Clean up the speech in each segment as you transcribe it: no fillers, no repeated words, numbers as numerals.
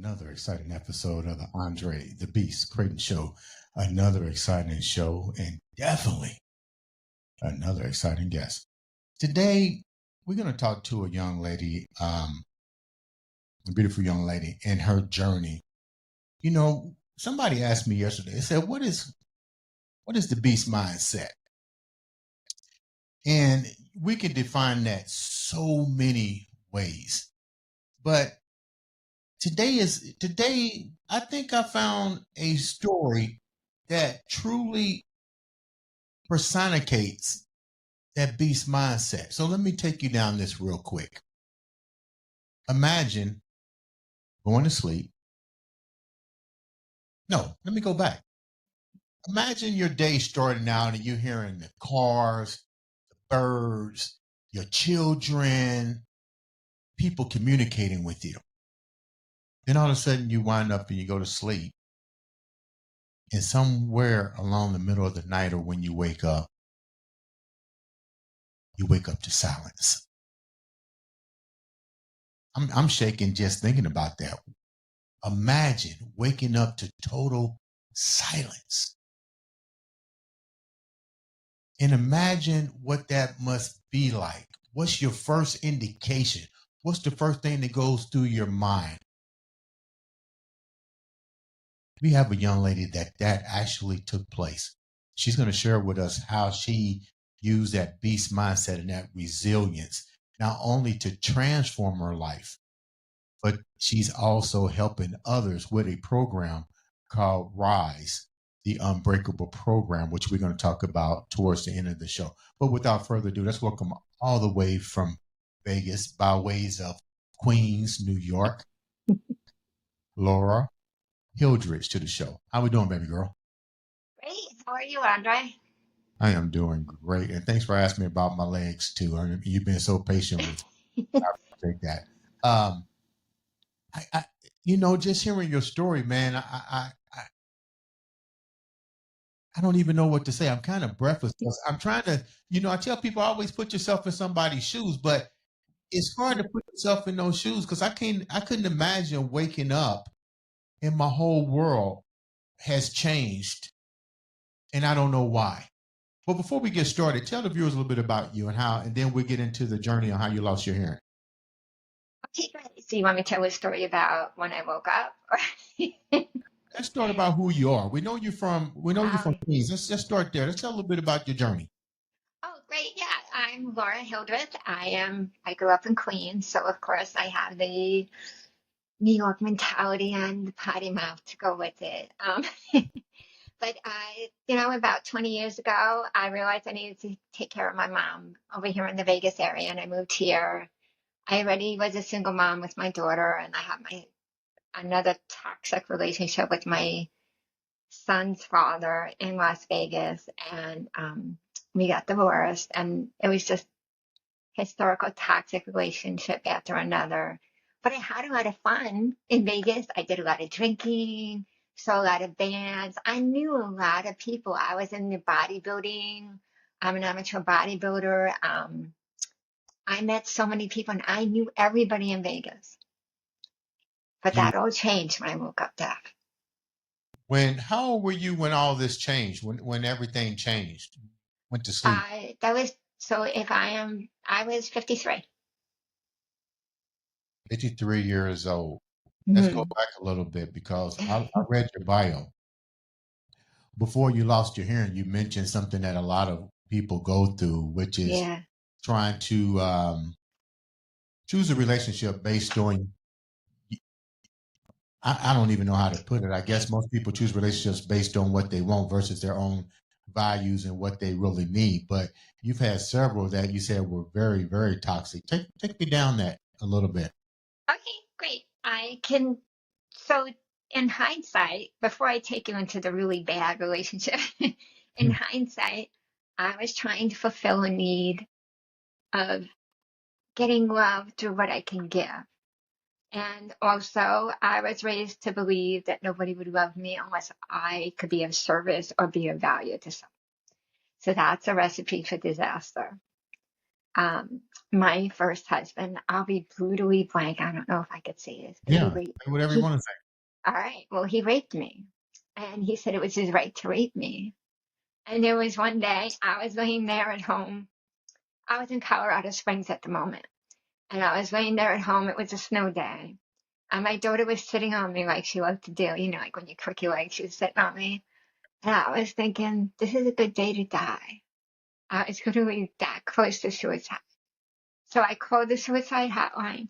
another exciting episode of the Andre The Beast Crayton Show. Another exciting show and definitely another exciting guest. Today, we're going to talk to a young lady, a beautiful young lady, and her journey. You know, somebody asked me yesterday, they said, what is the beast mindset? And we can define that so many ways. But today I think I found a story that truly personificates that beast mindset. So let me take you down this real quick. Imagine going to sleep. No, let me go back. Imagine your day starting out and you're hearing the cars, the birds, your children, people communicating with you. Then all of a sudden you wind up and you go to sleep. And somewhere along the middle of the night or when you wake up to silence. I'm shaking just thinking about that. Imagine waking up to total silence. And imagine what that must be like. What's your first indication? What's the first thing that goes through your mind? We have a young lady that actually took place. She's going to share with us how she used that beast mindset and that resilience, not only to transform her life, but she's also helping others with a program called Rise, the Unbreakable Program, which we're going to talk about towards the end of the show. But without further ado, let's welcome all the way from Vegas by ways of Queens, New York, Laura Hildreth to the show. How we doing, baby girl? Great. How are you, Andre? I am doing great. And thanks for asking me about my legs, too. I mean, you've been so patient with me. I appreciate that. Just hearing your story, man, I don't even know what to say. I'm kind of breathless. I'm trying to, I tell people always put yourself in somebody's shoes, but it's hard to put yourself in those shoes because I couldn't imagine waking up and my whole world has changed and I don't know why. But before we get started, tell the viewers a little bit about you and then we get into the journey on how you lost your hearing. Okay, great. So you want me to tell a story about when I woke up? Let's start about who you are. We know you're from Queens. Let's just start there. Let's tell a little bit about your journey. Oh, great. Yeah, I'm Laura Hildreth. I grew up in Queens, so of course I have the New York mentality and the potty mouth to go with it. But about 20 years ago, I realized I needed to take care of my mom over here in the Vegas area, and I moved here. I already was a single mom with my daughter, and I had another toxic relationship with my son's father in Las Vegas, and we got divorced, and it was just historical toxic relationship after another. But I had a lot of fun in Vegas. I did a lot of drinking, saw a lot of bands. I knew a lot of people. I was in the bodybuilding. I'm an amateur bodybuilder. I met so many people, and I knew everybody in Vegas. But that all changed when I woke up deaf. How old were you when all this changed? When everything changed? Went to sleep. I was 53. 53 years old. Let's go back a little bit because I read your bio. Before you lost your hearing, you mentioned something that a lot of people go through, which is trying to choose a relationship based on, I don't even know how to put it. I guess most people choose relationships based on what they want versus their own values and what they really need. But you've had several that you said were very, very toxic. Take me down that a little bit. Okay, great. So in hindsight, before I take you into the really bad relationship, in hindsight, I was trying to fulfill a need of getting love through what I can give. And also, I was raised to believe that nobody would love me unless I could be of service or be of value to someone. So that's a recipe for disaster. My first husband, I'll be brutally blank. I don't know if I could say this, but Yeah, say whatever you he, want to say. all right, well, he raped me. And he said it was his right to rape me. And there was one day I was laying there at home. I was in Colorado Springs at the moment. And I was laying there at home. It was a snow day. And my daughter was sitting on me like she loved to do, like when you crook your legs, she was sitting on me. And I was thinking, this is a good day to die. I was literally that close to suicide. So I called the suicide hotline.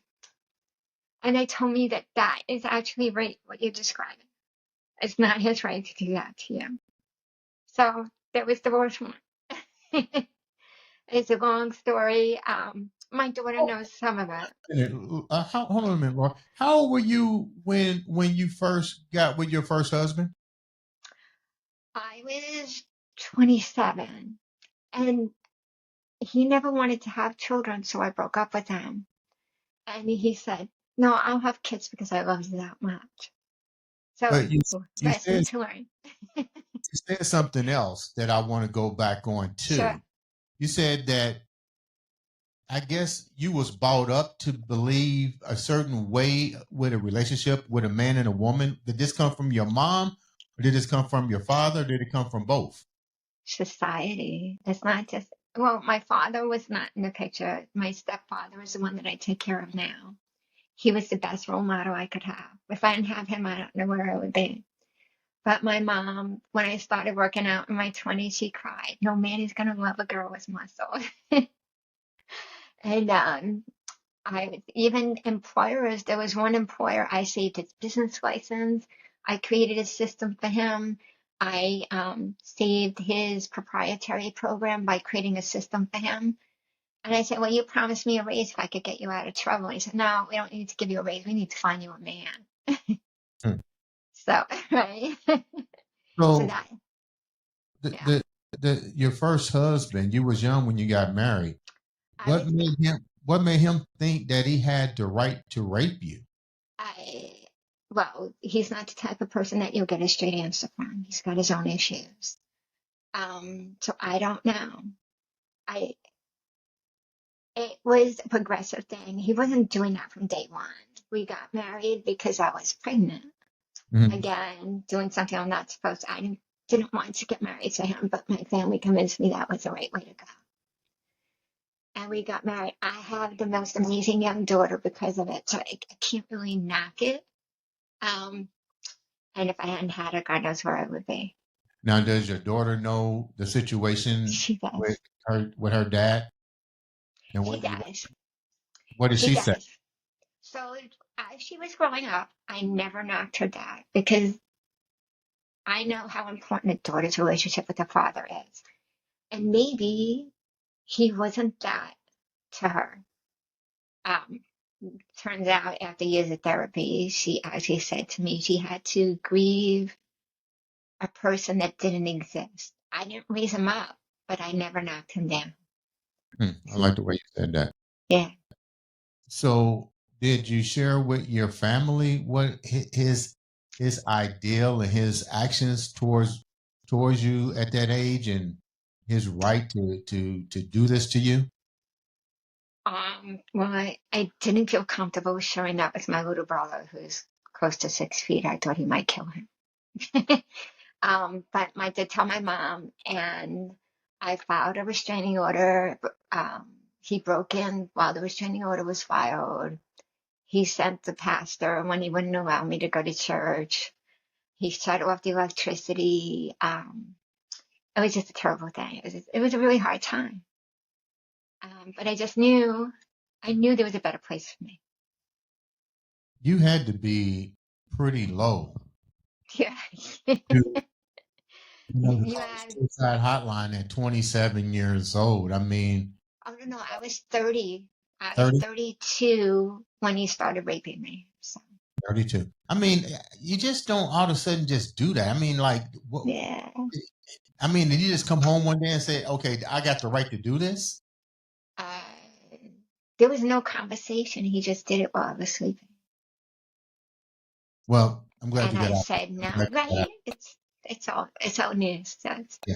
And they told me that that is actually right, what you're describing. It's not his right to do that to you. So that was the worst one. It's a long story. My daughter knows some of it. Hold on a minute, Laura. How old were you when you first got with your first husband? I was 27 and he never wanted to have children, so I broke up with him. And he said, no, I'll have kids because I love you that much. So But you said lesson to learn. you said something else that I want to go back on Sure. too. You said that I guess you was brought up to believe a certain way with a relationship with a man and a woman. Did this come from your mom, or did this come from your father, or did it come from both? Society. It's not just, well, my father was not in the picture. My stepfather is the one that I take care of now. He was the best role model I could have. If I didn't have him, I don't know where I would be. But my mom, when I started working out in my 20s, she cried, no man is going to love a girl with muscle. And even employers, there was one employer, I saved his business license. I created a system for him. I saved his proprietary program by creating a system for him. And I said, well, you promised me a raise if I could get you out of trouble. And he said, no, we don't need to give you a raise. We need to find you a man. Hmm. So, right. So So that, the, yeah. your first husband, you was young when you got married. I What was, made him think that he had the right to rape you? well, he's not the type of person that you'll get a straight answer from. He's got his own issues. So I don't know. I It was a progressive thing. He wasn't doing that from day one. We got married because I was pregnant. Mhm. Again, doing something I'm not supposed to. I didn't want to get married to him, but my family convinced me that was the right way to go. And we got married. I have the most amazing young daughter because of it, so I can't really knock it. Um, and if I hadn't had her, God knows where I would be. Now, does your daughter know the situation She with does. her dad? And She does. what did She she say? does. So as she was growing up, I never knocked her dad because I know how important a daughter's relationship with the father is. And maybe he wasn't that to her. Um, Turns out after years of therapy, she actually said to me she had to grieve a person that didn't exist. I didn't raise him up, but I never knocked him down. I like the way you said that. Yeah. So, did you share with your family what his ideal and his actions towards you at that age, and his right to do this to you? Well, I didn't feel comfortable sharing that with my little brother, who's close to 6 feet. I thought he might kill him. But I did tell my mom, and I filed a restraining order. He broke in while the restraining order was filed. He sent the pastor when he wouldn't allow me to go to church. He shut off the electricity. It was just a terrible thing. It was a really hard time. But I knew there was a better place for me. You had to be pretty low Yeah. to to You call the had, suicide hotline at 27 years old. I mean, oh no, I was 30. I was 30, 32 when he started raping me. So, 32. I mean, you just don't all of a sudden just do that. I mean, like, what? yeah. I mean, did you just come home one day and say, "Okay, I got the right to do this"? Uh, there was no conversation. He just did it while I was sleeping. Well, I'm glad And you got I out. said, no, I'm glad you got out. right? It's all news. So Yeah.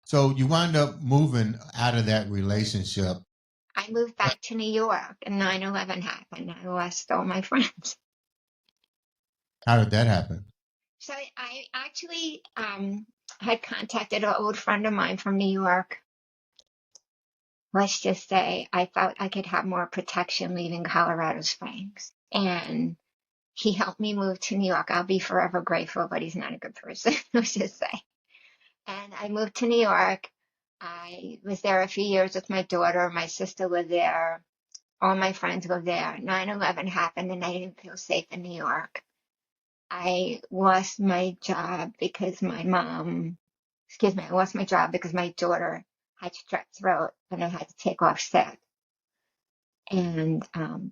So you wind up moving out of that relationship. I moved back to New York and 9/11 happened. I lost all my friends. How did that happen? So I actually had contacted an old friend of mine from New York. Let's just say I felt I could have more protection leaving Colorado Springs. And he helped me move to New York. I'll be forever grateful, but he's not a good person, let's just say. And I moved to New York. I was there a few years with my daughter. My sister lived there. All my friends lived there. 9/11 happened and I didn't feel safe in New York. I lost my job because my mom, excuse me, I lost my job because my daughter had strep throat and I had to take off sick. And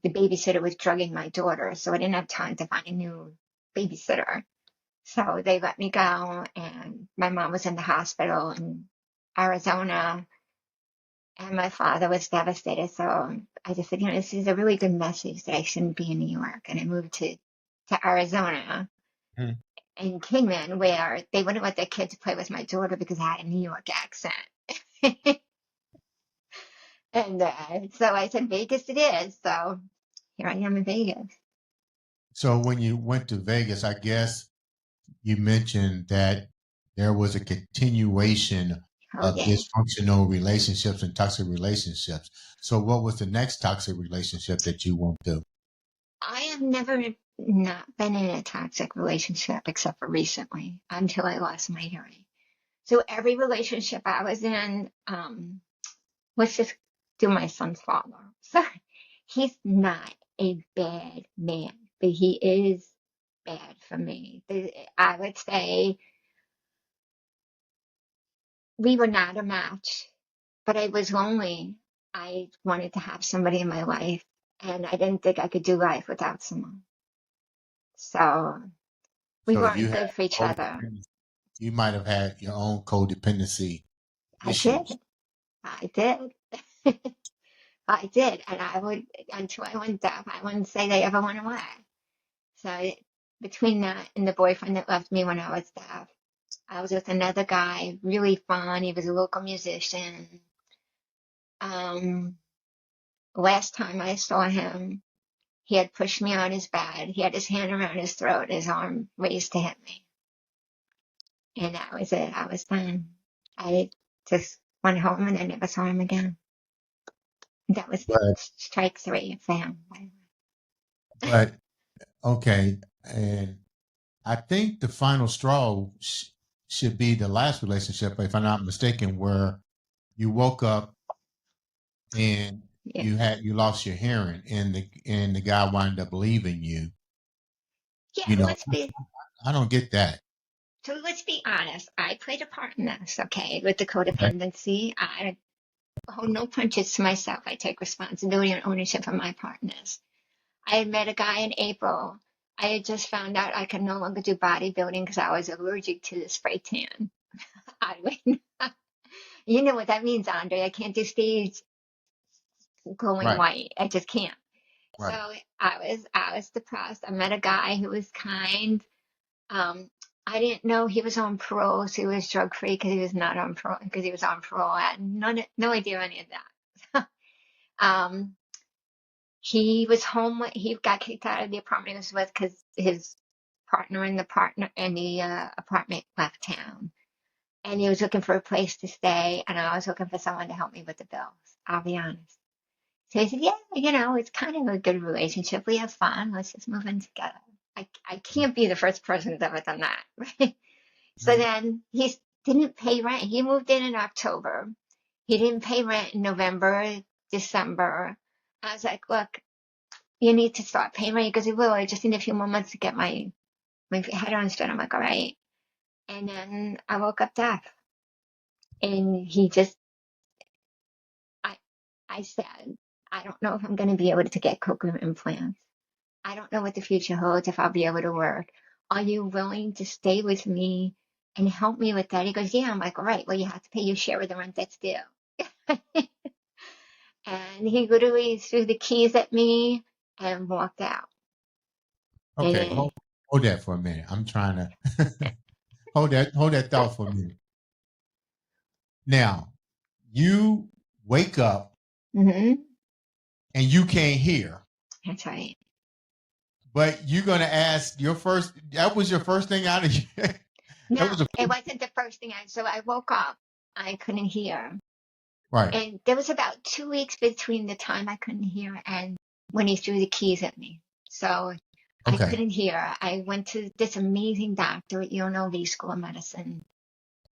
the babysitter was drugging my daughter, so I didn't have time to find a new babysitter. So they let me go, and my mom was in the hospital in Arizona, and my father was devastated. So I just said, this is a really good message that I shouldn't be in New York. And I moved to Arizona Hmm. in Kingman, where they wouldn't let their kids play with my daughter because I had a New York accent. And so I said, Vegas it is. So here I am in Vegas. So when you went to Vegas, I guess you mentioned that there was a continuation Oh, of yeah. dysfunctional relationships and toxic relationships. So what was the next toxic relationship that you went through? I have never not been in a toxic relationship except for recently until I lost my hearing. So every relationship I was in, let's just do my son's father. So he's not a bad man, but he is bad for me. I would say we were not a match, but I was lonely. I wanted to have somebody in my life, and I didn't think I could do life without someone. So we So you weren't had good for each other. codependency. You might have had your own codependency I did. issues. I did. I did. And I would, until I went deaf, I wouldn't say they ever went away. So between that and the boyfriend that left me when I was deaf, I was with another guy, really fun. He was a local musician. Um, Last time I saw him, he had pushed me on his bed. He had his hand around his throat, his arm raised to hit me. And that was it. I was done. I just went home and I never saw him again. That was But strike three for him. but okay, and I think the final straw should be the last relationship, if I'm not mistaken, where you woke up and Yeah. you lost your hearing, and the guy wound up leaving you. Yeah, You know, let's be I don't get that. so let's be honest. I played a part in this, okay, with the Okay. codependency. I hold no punches to myself. I take responsibility and ownership of my part in this. I had met a guy in April. I had just found out I could no longer do bodybuilding because I was allergic to the spray tan. I went, you know what that means, Andre. I can't do stage glowing Right, white. I just can't. So right. I was depressed. I met a guy who was kind. Um, I didn't know he was on parole, so he was drug free because he was not on parole because he was on parole. I had no idea any of that. um, he was home. He got kicked out of the apartment he was with because his partner in the apartment left town, and he was looking for a place to stay, and I was looking for someone to help me with the bills. I'll be honest. So he said, yeah, it's kind of a good relationship. We have fun. Let's just move in together. I can't be the first person who's ever done that, right? So Mhm. then he didn't pay rent. He moved in October. He didn't pay rent in November, December. I was like, look, you need to start paying rent. He goes, well, I just need a few more months to get my head on straight. I'm like, all right. And then I woke up deaf. And I, I said, I don't know if I'm going to be able to get cochlear implants. I don't know what the future holds, if I'll be able to work. Are you willing to stay with me and help me with that? He goes, yeah. I'm like, all right, well, you have to pay your share of the rent that's due. And he literally threw the keys at me and walked out. And Okay, hold that for a minute. I'm trying to hold that thought for a minute. Now, you wake up mm-hmm. and you can't hear. That's right. But you're going to ask that was your first thing out of you. No, That was the it first, wasn't the first thing so I woke up. I couldn't hear. right. And there was about 2 weeks between the time I couldn't hear and when he threw the keys at me. So I Okay. couldn't hear. I went to this amazing doctor at UNLV School of Medicine.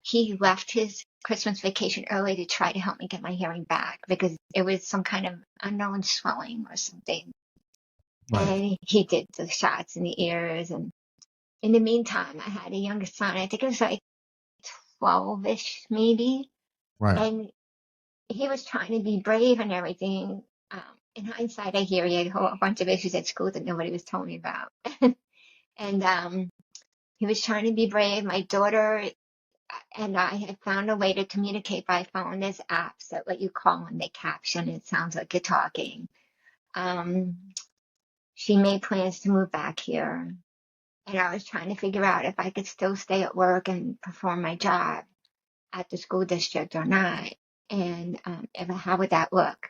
He left his Christmas vacation early to try to help me get my hearing back because it was some kind of unknown swelling or something. Right. And he did the shots in the ears. And in the meantime, I had a younger son. I think it was like 12-ish, maybe. Right. And he was trying to be brave and everything. In hindsight, I hear he had a whole bunch of issues at school that nobody was telling me about. And he was trying to be brave. My daughter and I had found a way to communicate by phone. There's apps that let you call and they caption. It sounds like you're talking. Um, she made plans to move back here. And I was trying to figure out if I could still stay at work and perform my job at the school district or not. And how would that look?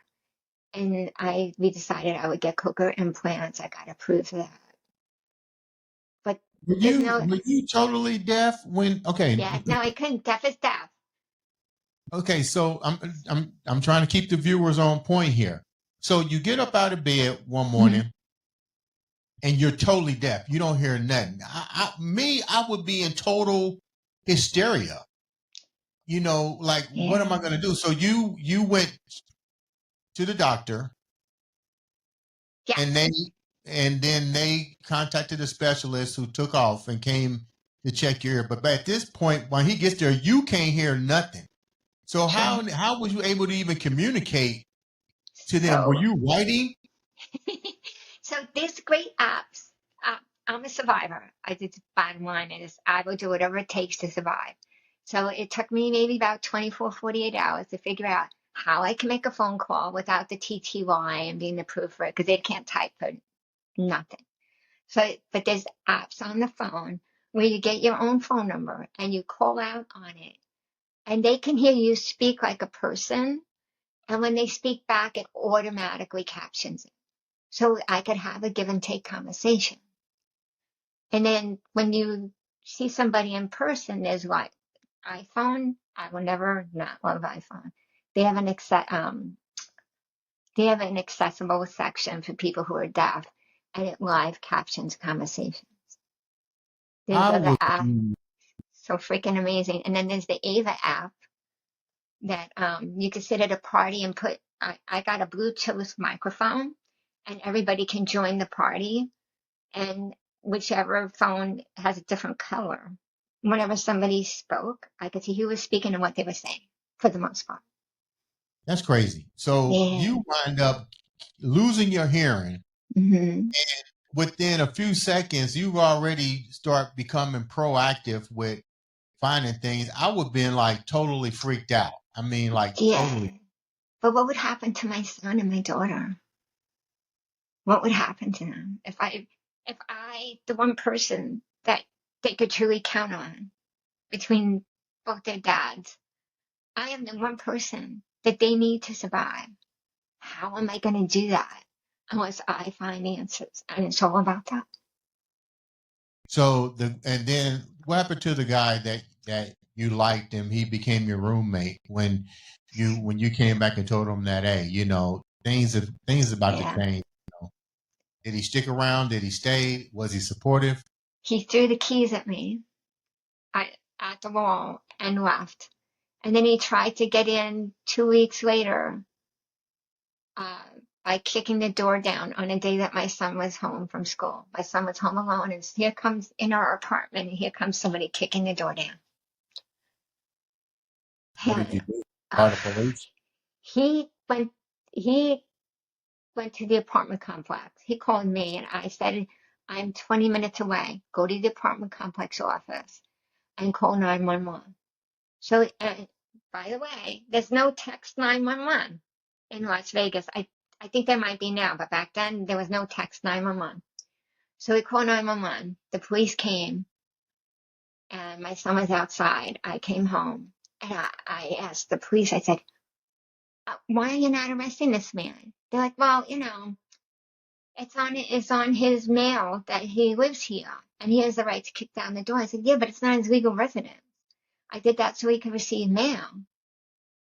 And we decided I would get cochlear implants. I got approved for that. But there's no, Were you totally deaf when? Okay. yeah, no, I couldn't. Deaf is deaf. Okay. So I'm trying to keep the viewers on point here. So you get up out of bed one Mhm. morning and you're totally deaf. You don't hear nothing. I would be in total hysteria. Like, what am Yeah, I going to do? So you went to the doctor, and yes. then they contacted a specialist who took off and came to check your ear. But at this point, when he gets there, you can't hear nothing. So True. how was you able to even communicate to them? Were So, you writing? so there's great apps. I'm a survivor. I did the bottom line is I will do whatever it takes to survive. So it took me maybe about 24, 48 hours to figure out how I can make a phone call without the TTY and being the proof for it because they can't type for nothing. So, but there's apps on the phone where you get your own phone number and you call out on it and they can hear you speak like a person. And when they speak back, it automatically captions it. So I could have a give and take conversation. And then when you see somebody in person, there's like iPhone. I will never not love iPhone. They have an accessible section for people who are deaf, and it live captions conversations. There's How other would apps, you? so freaking amazing. And then there's the Ava app that you can sit at a party and put. I got a Bluetooth microphone, and everybody can join the party. And whichever phone has a different color. Whenever somebody spoke, I could see who was speaking and what they were saying for the most part. That's crazy. So Yeah. you wind up losing your hearing. Hmm. Within a few seconds, you already start becoming proactive with finding things. I would have been like totally freaked out. I mean, like Yeah. totally. But what would happen to my son and my daughter? What would happen to them the one person that they could truly count on between both their dads, I am the one person that they need to survive. How am I going to do that unless I find answers? And it's all about that. And then what happened to the guy that you liked him? He became your roommate when you came back and told him that, hey, things about to Yeah. change. Did he stick around? Did he stay? Was he supportive? He threw the keys at me at the wall and left. And then he tried to get in 2 weeks later uh, by kicking the door down on a day that my son was home from school. My son was home alone, and here comes in our apartment, and here comes somebody kicking the door down. What did you And do? Call uh, the police? he went. He went to the apartment complex. He called me, and I said, "I'm 20 minutes away. Go to the apartment complex office and call 911." So, by the way, there's no text 911 in Las Vegas. I think there might be now, but back then there was no text 911. So we called 911. The police came, and my son was outside. I came home, and I asked the police, I said, Why are you not arresting this man? They're like, well, it's on his mail that he lives here and he has the right to kick down the door. I said, yeah, but it's not his legal residence. I did that so he could receive mail.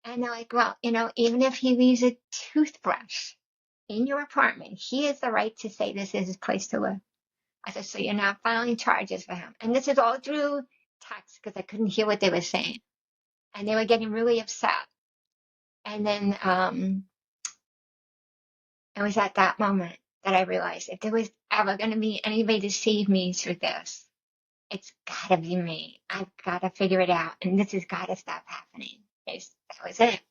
And they're like, well, even if he leaves a toothbrush in your apartment, he has the right to say this is his place to live. I said, so you're not filing charges for him. And this is all through text because I couldn't hear what they were saying. And they were getting really upset. And then it was at that moment that I realized if there was ever going to be anybody to save me through this, it's got to be me. I've got to figure it out. And this has got to stop happening. That was it.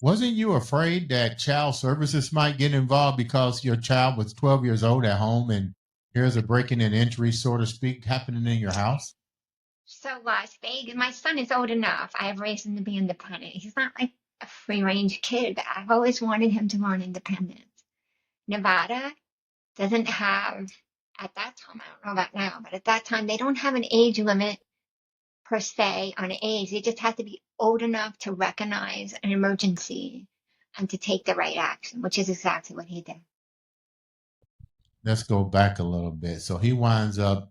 Wasn't you afraid that child services might get involved because your child was 12 years old at home and here's a breaking and entry, so to speak, happening in your house? So Las Vegas, my son is old enough. I have raised him to be independent. He's not like a free range kid, but I've always wanted him to learn independence. Nevada doesn't have, at that time, I don't know about now, but at that time, they don't have an age limit per se on age. They just have to be old enough to recognize an emergency and to take the right action, which is exactly what he did. Let's go back a little bit. So he winds up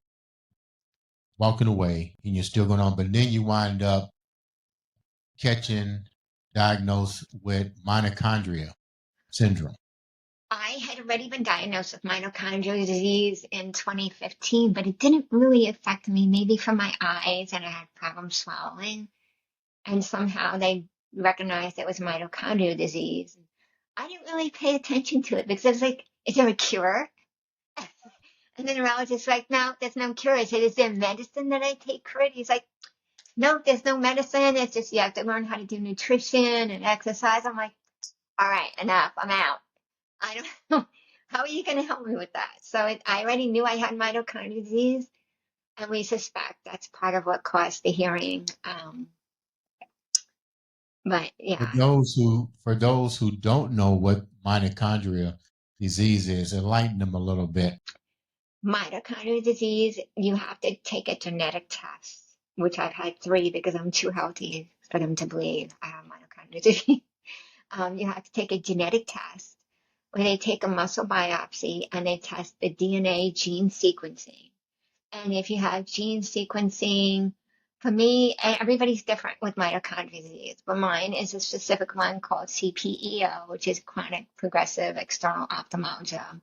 walking away and you're still going on, but then you wind up diagnosed with mitochondria syndrome. I had already been diagnosed with mitochondrial disease in 2015, but it didn't really affect me, maybe from my eyes, and I had problems swallowing. And somehow they recognized it was mitochondrial disease. I didn't really pay attention to it because I was like, is there a cure? And the neurologist's like, no, there's no cure. I said, is there medicine that I take for it? He's like, no, there's no medicine. It's just you have to learn how to do nutrition and exercise. I'm like, all right, enough. I'm out. I don't know. How are you going to help me with that? So I already knew I had mitochondrial disease, and we suspect that's part of what caused the hearing. But For yeah, those who don't know what mitochondria disease is, enlighten them a little bit. mitochondrial disease, you have to take a genetic test, which I've had 3 because I'm too healthy for them to believe I have mitochondrial disease. You have to take a genetic test where they take a muscle biopsy and they test the DNA gene sequencing. And if you have gene sequencing, for me, everybody's different with mitochondrial disease, but mine is a specific one called CPEO, which is chronic progressive external ophthalmolgia.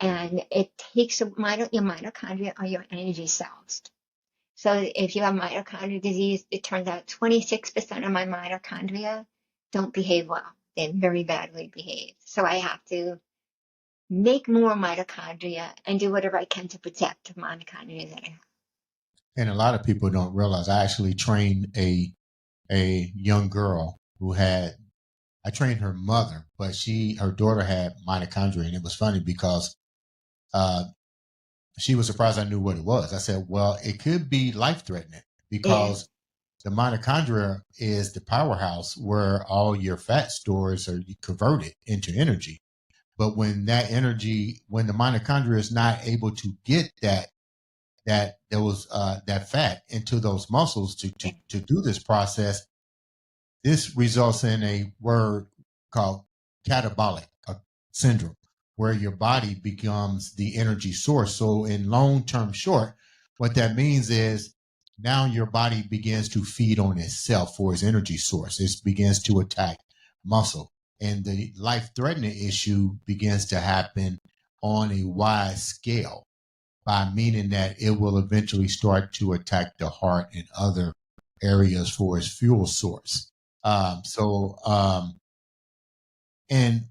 And it takes your mitochondria are your energy cells. So if you have mitochondrial disease, it turns out 26% of my mitochondria don't behave well. They very badly behave. So I have to make more mitochondria and do whatever I can to protect the mitochondria that I have. And a lot of people don't realize I actually trained a young girl I trained her mother, but her daughter had mitochondria, and it was funny because uh, she was surprised I knew what it was. I said, well, it could be life threatening Yeah. because the mitochondria is the powerhouse where all your fat stores are converted into energy. But when when the mitochondria is not able to get that fat into those muscles to do this process, this results in a word called catabolic syndrome, where your body becomes the energy source. So in long-term short, what that means is now your body begins to feed on itself for its energy source. It begins to attack muscle. And the life-threatening issue begins to happen on a wide scale, by meaning that it will eventually start to attack the heart and other areas for its fuel source. And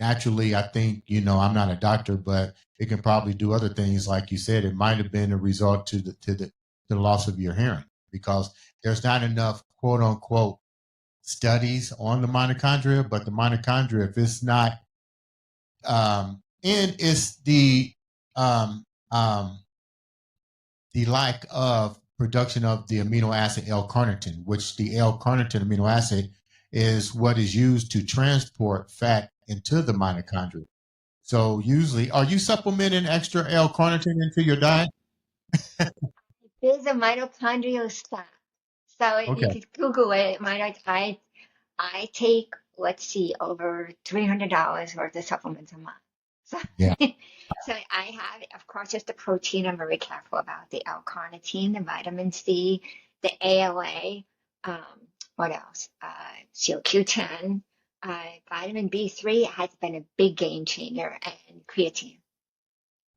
naturally, I think, I'm not a doctor, but it can probably do other things. Like you said, it might have been a result to the loss of your hearing because there's not enough quote unquote studies on the mitochondria, but the mitochondria, if it's not, and it's um, um, the lack of production of the amino acid L-carnitine, which the L-carnitine amino acid is what is used to transport fat into the mitochondria. So usually, are you supplementing extra L-carnitine into your diet? There's a mitochondrial stack. So you Okay. could Google it. I take let's see, over $300 worth of supplements a month. So, Yeah. so I have, of course, just the protein. I'm very careful about the L-carnitine, the vitamin C, the ALA. Um, what else? CoQ10, vitamin B3 has been a big game changer, and creatine.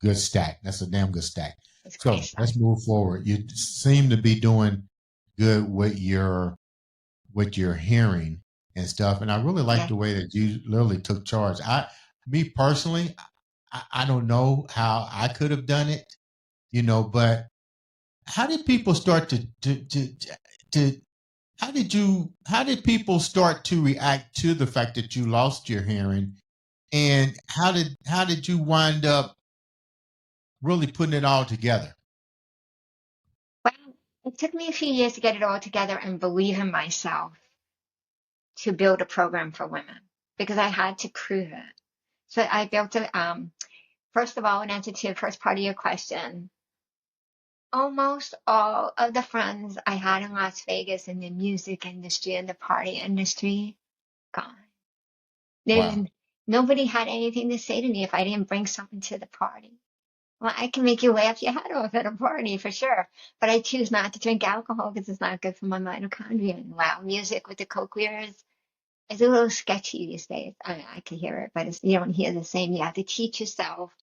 Good stack. That's a damn good stack. It's great So stuff. let's move forward. You seem to be doing good with your hearing and stuff. And I really like Yeah. the way that you literally took charge. Me personally, I don't know how I could have done it, but how did people start to how did people start to react to the fact that you lost your hearing? And how did you wind up really putting it all together? Well, it took me a few years to get it all together and believe in myself to build a program for women because I had to prove it. So I built it. First of all, in answer to the first part of your question, almost all of the friends I had in Las Vegas in the music industry and the party industry, gone. Wow. They, nobody had anything to say to me if I didn't bring something to the party. Well, I can make you laugh your head off at a party for sure, but I choose not to drink alcohol because it's not good for my mitochondria. And loud music with the cochlears is a little sketchy these days. I can hear it, but you don't hear the same. You have to teach yourself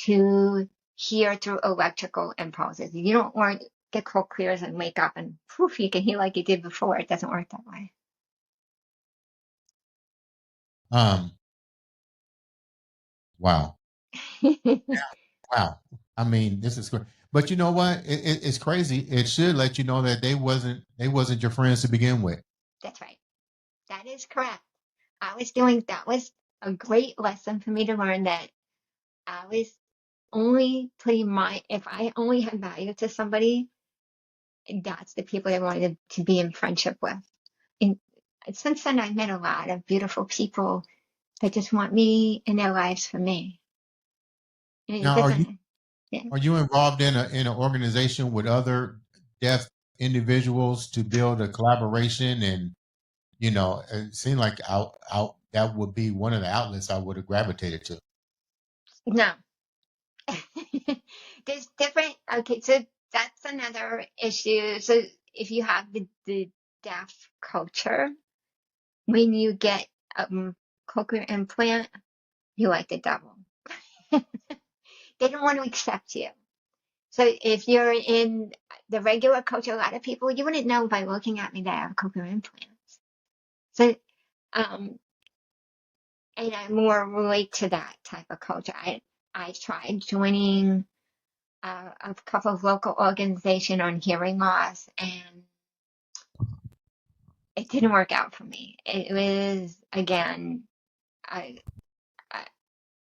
to hear through electrical impulses. You don't want to get cochlears and wake up and poof, you can hear like you did before. It doesn't work that way. Um, wow. Wow. I mean, this is great. But you know what? It's crazy. It should let you know that they wasn't your friends to begin with. That's right. That is correct. That was a great lesson for me to learn that I was only putting if I only had value to somebody, that's the people I wanted to be in friendship with. And since then, I've met a lot of beautiful people that just want me in their lives for me. And it Now, are you doesn't, yeah. are you involved in an organization with other deaf individuals to build a collaboration? And it seemed like out that would be one of the outlets I would have gravitated to. No. There's different, okay, so that's another issue. So if you have the deaf culture, when you get a cochlear implant, you like the devil. They don't want to accept you. So if you're in the regular culture, a lot of people, you wouldn't know by looking at me that I have cochlear implants. So, um, and I more relate to that type of culture. I tried joining a couple of local organizations on hearing loss, and it didn't work out for me. It was again, I, I,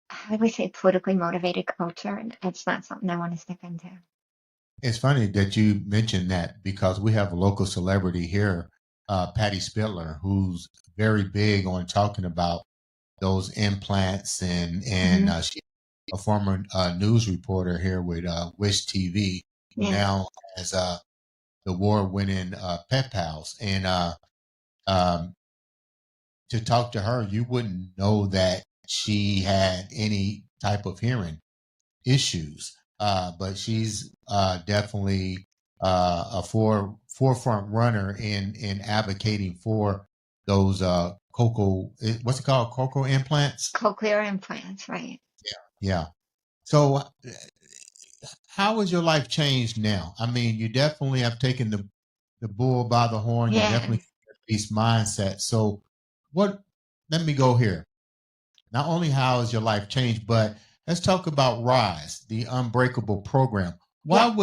how do I say, politically motivated culture, and it's not something I want to step into. It's funny that you mentioned that because we have a local celebrity here, Patty Spitler, who's very big on talking about those implants, and Hmm. she's a former news reporter here with Wish TV, who Yeah. now has the award-winning Pet Pals, and um, to talk to her, you wouldn't know that she had any type of hearing issues. But she's definitely a forefront runner in advocating for those what's it called, cocoa implants. Cochlear implants, right? Yeah. So how has your life changed now? I mean, you definitely have taken the bull by the horn. You Yeah. definitely got this mindset. So what? Let me go here. Not only how has your life changed, but let's talk about Rise, the Unbreakable program. Yeah.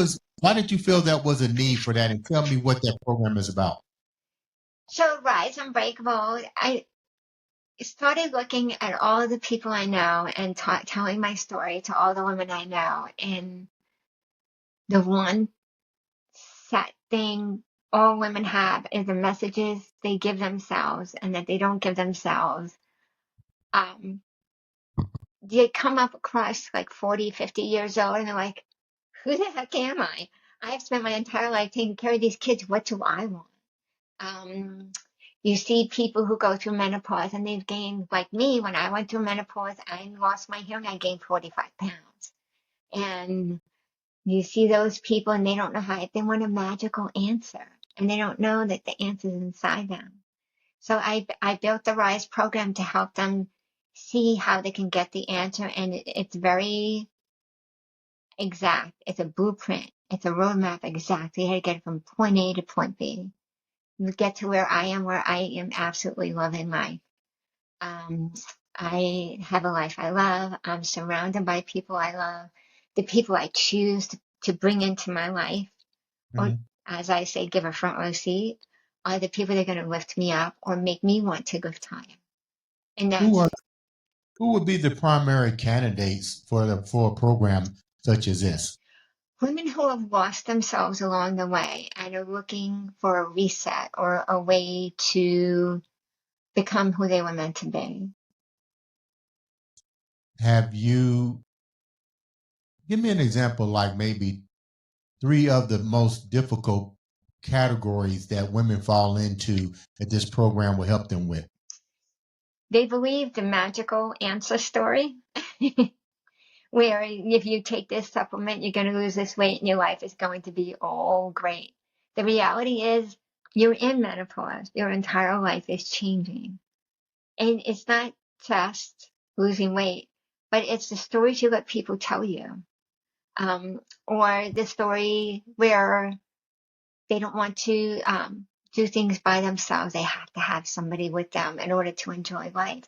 Why did you feel that was a need for that? And tell me what that program is about. So Rise Unbreakable, I started looking at all of the people I know and telling my story to all the women I know. And the one set thing all women have is the messages they give themselves and that they don't give themselves. Um, they come up across like 40, 50 years old and they're like, who the heck am I? I have spent my entire life taking care of these kids. What do I want? Um, You see people who go through menopause and they've gained, like me, when I went through menopause, I lost my hearing, I gained 45 pounds. And you see those people and they don't know how, they want a magical answer and they don't know that the answer's inside them. So I built the RISE program to help them see how they can get the answer. And it's very exact. It's a blueprint. It's a roadmap exactly how to get from point A to point B. You get to where I am absolutely loving life. I have a life I love. I'm surrounded by people I love. The people I choose to bring into my life, or Mhm. as I say, give a front row seat, are the people that are going to lift me up or make me want to lift higher. And Who that's are who would be the primary candidates for a program such as this? women who have lost themselves along the way and are looking for a reset or a way to become who they were meant to be. Have you give me an example, like maybe three of the most difficult categories that women fall into that this program will help them with? They believe the magical answer story, where if you take this supplement, you're going to lose this weight and your life is going to be all great. The reality is you're in menopause. Your entire life is changing. And it's not just losing weight, but it's the stories you let people tell you. Or the story where they don't want to do things by themselves. They have to have somebody with them in order to enjoy life.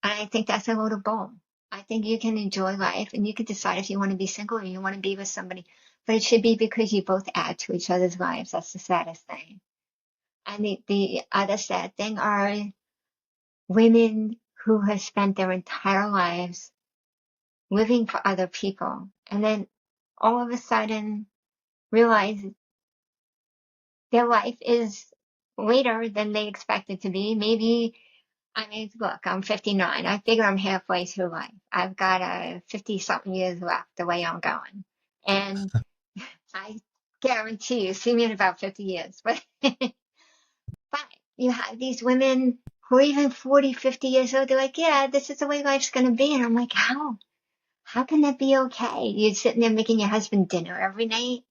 And I think that's a load of bull. I think you can enjoy life and you can decide if you want to be single or you want to be with somebody, but it should be because you both add to each other's lives. That's the saddest thing. And the other sad thing are women who have spent their entire lives living for other people and then all of a sudden realize their life is later than they expect it to be. Maybe, I mean, look, I'm 59. I figure I'm halfway through life. I've got 50 something years left the way I'm going. And I guarantee you, see me in about 50 years. But, but you have these women who are even 40, 50 years old. They're like, yeah, this is the way life's going to be. And I'm like, how? How can that be okay? You're sitting there making your husband dinner every night.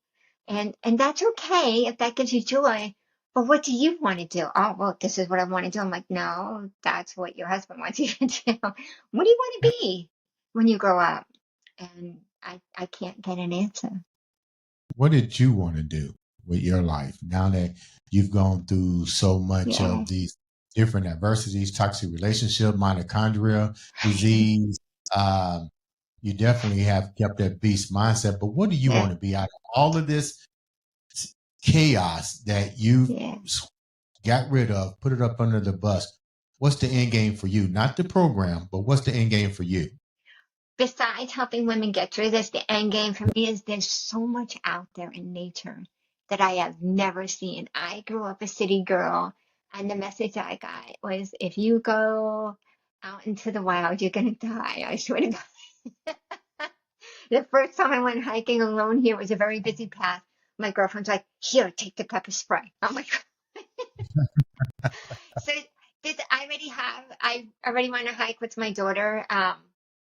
And that's okay if that gives you joy. But what do you want to do? Oh, well, this is what I want to do. I'm like, no, that's what your husband wants you to do. What do you want to be when you grow up? And I can't get an answer. What did you want to do with your life now that you've gone through so much Yeah. of these different adversities, toxic relationship, mitochondria disease? Um, you definitely have kept that beast mindset. But what do you Yeah. want to be out of all of this chaos that you've Yeah. got rid of, put it up under the bus? What's the end game for you? Not the program, but what's the end game for you? Besides helping women get through this, the end game for me is there's so much out there in nature that I have never seen. I grew up a city girl, and the message I got was if you go out into the wild, you're going to die. I swear to God. The first time I went hiking alone here was a very busy path. My girlfriend's like, here, take the pepper spray. I'm like, so this, I already went on a hike with my daughter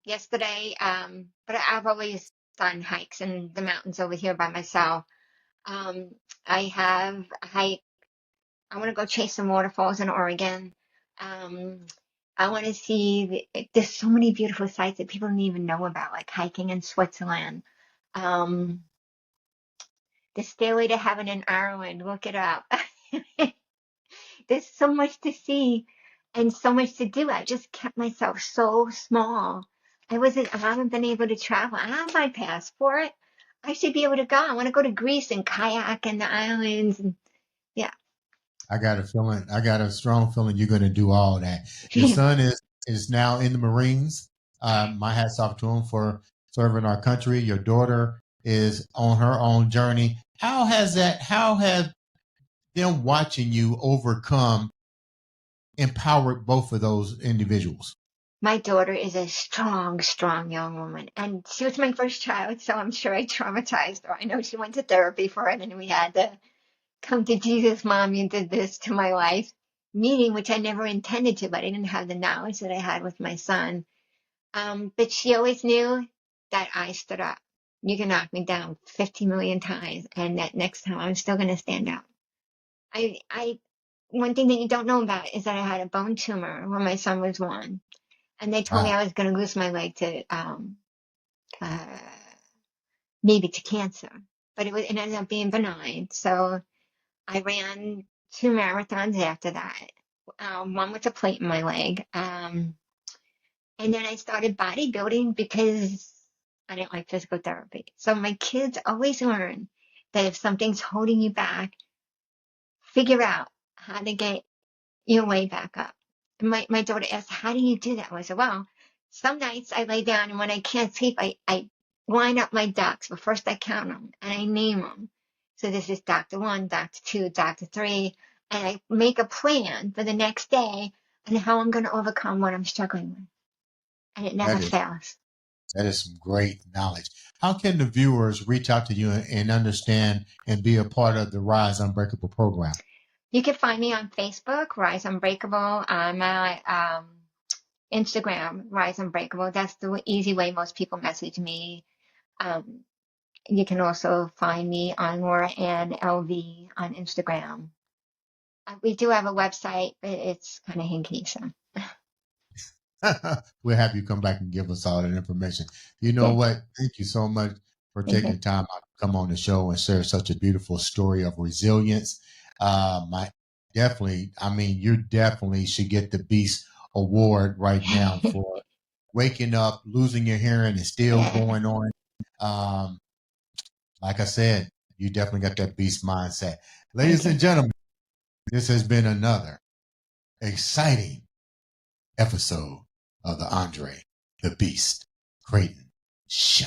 yesterday, but I've always done hikes in the mountains over here by myself. Um, I have a hike. I want to go chase some waterfalls in Oregon. Um, I want to see, there's so many beautiful sites that people don't even know about, like hiking in Switzerland. Um, the Stairway to Heaven in Ireland, look it up. There's so much to see and so much to do. I just kept myself so small. I haven't been able to travel. I have my passport. I should be able to go. I want to go to Greece and kayak and the islands. And yeah. I got a feeling, I got a strong feeling you're going to do all that. Your son is now in the Marines. My hats off to him for serving our country. Your daughter is on her own journey. How has them watching you overcome empowered both of those individuals? My daughter is a strong, strong young woman. And she was my first child, so I'm sure I traumatized her. I know she went to therapy for it, and we had to come to Jesus, Mom, you did this to my life. meeting, which I never intended to, but I didn't have the knowledge that I had with my son. But she always knew that I stood up. You can knock me down 50 million times, and that next time I'm still going to stand up. One thing that you don't know about is that I had a bone tumor when my son was 1, and they told me Wow. I was going to lose my leg to, uh, maybe to cancer, but it ended up being benign. So I ran 2 marathons after that. One with a plate in my leg. And then I started bodybuilding because I didn't like physical therapy. So my kids always learn that if something's holding you back, figure out how to get your way back up. And my daughter asked, how do you do that? I said, well, some nights I lay down and when I can't sleep, I line up my ducks. But first I count them and I name them. So this is Dr. 1, Dr. 2, Dr. 3. And I make a plan for the next day and how I'm going to overcome what I'm struggling with. And it never That is fails. that is some great knowledge. How can the viewers reach out to you and understand and be a part of the Rise Unbreakable program? You can find me on Facebook, Rise Unbreakable, on my Instagram, Rise Unbreakable. That's the easy way most people message me. Um, you can also find me on Laura Ann LV on Instagram. We do have a website, but it's kind of hinky, so We'll have you come back and give us all that information. You know yeah, what? Thank you so much for thank taking you. the time out to come on the show and share such a beautiful story of resilience. I definitely, I mean, you definitely should get the Beast Award right now for waking up, losing your hearing, and still Yeah, going on. Um, like I said, you definitely got that beast mindset. thank Ladies you. and gentlemen, this has been another exciting episode of the Andre the Beast Crayton Show.